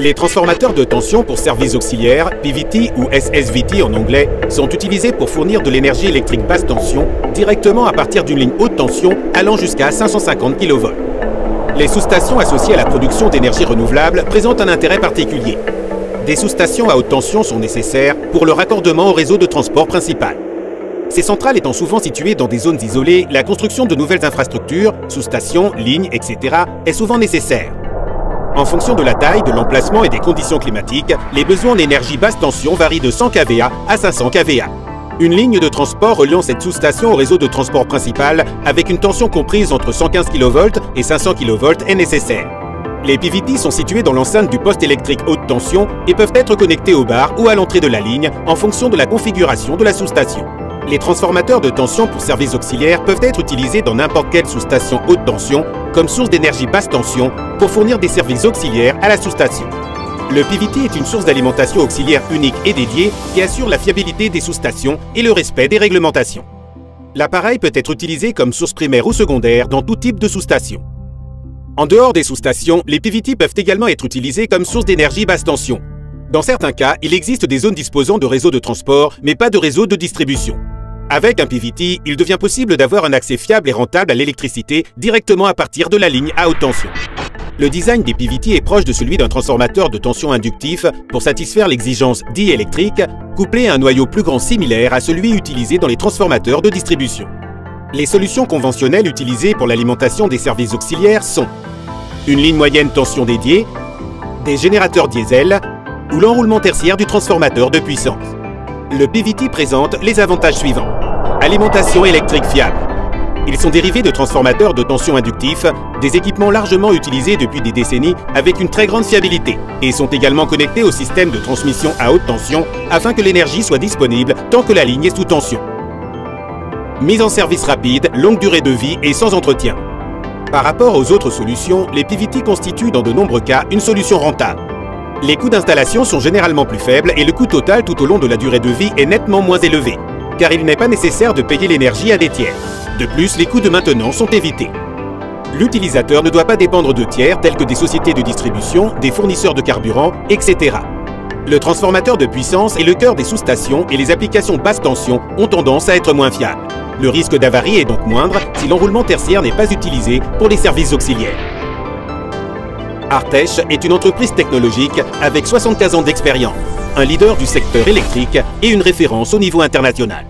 Les transformateurs de tension pour services auxiliaires, PVT ou SSVT en anglais, sont utilisés pour fournir de l'énergie électrique basse tension directement à partir d'une ligne haute tension allant jusqu'à 550 kV. Les sous-stations associées à la production d'énergie renouvelable présentent un intérêt particulier. Des sous-stations à haute tension sont nécessaires pour le raccordement au réseau de transport principal. Ces centrales étant souvent situées dans des zones isolées, la construction de nouvelles infrastructures, sous-stations, lignes, etc. est souvent nécessaire. En fonction de la taille, de l'emplacement et des conditions climatiques, les besoins en énergie basse tension varient de 100 kVA à 500 kVA. Une ligne de transport reliant cette sous-station au réseau de transport principal avec une tension comprise entre 115 kV et 500 kV est nécessaire. Les PVT sont situés dans l'enceinte du poste électrique haute tension et peuvent être connectés au bar ou à l'entrée de la ligne en fonction de la configuration de la sous-station. Les transformateurs de tension pour services auxiliaires peuvent être utilisés dans n'importe quelle sous-station haute tension comme source d'énergie basse tension pour fournir des services auxiliaires à la sous-station. Le PVT est une source d'alimentation auxiliaire unique et dédiée qui assure la fiabilité des sous-stations et le respect des réglementations. L'appareil peut être utilisé comme source primaire ou secondaire dans tout type de sous-station. En dehors des sous-stations, les PVT peuvent également être utilisés comme source d'énergie basse tension. Dans certains cas, il existe des zones disposant de réseaux de transport, mais pas de réseau de distribution. Avec un PVT, il devient possible d'avoir un accès fiable et rentable à l'électricité directement à partir de la ligne à haute tension. Le design des PVT est proche de celui d'un transformateur de tension inductif pour satisfaire l'exigence diélectrique, couplé à un noyau plus grand similaire à celui utilisé dans les transformateurs de distribution. Les solutions conventionnelles utilisées pour l'alimentation des services auxiliaires sont une ligne moyenne tension dédiée, des générateurs diesel ou l'enroulement tertiaire du transformateur de puissance. Le PVT présente les avantages suivants. Alimentation électrique fiable. Ils sont dérivés de transformateurs de tension inductifs, des équipements largement utilisés depuis des décennies avec une très grande fiabilité et sont également connectés au système de transmission à haute tension afin que l'énergie soit disponible tant que la ligne est sous tension. Mise en service rapide, longue durée de vie et sans entretien. Par rapport aux autres solutions, les PVT constituent dans de nombreux cas une solution rentable. Les coûts d'installation sont généralement plus faibles et le coût total tout au long de la durée de vie est nettement moins élevé, car il n'est pas nécessaire de payer l'énergie à des tiers. De plus, les coûts de maintenance sont évités. L'utilisateur ne doit pas dépendre de tiers tels que des sociétés de distribution, des fournisseurs de carburant, etc. Le transformateur de puissance est le cœur des sous-stations et les applications basse tension ont tendance à être moins fiables. Le risque d'avarie est donc moindre si l'enroulement tertiaire n'est pas utilisé pour les services auxiliaires. Artech est une entreprise technologique avec 75 ans d'expérience, un leader du secteur électrique et une référence au niveau international.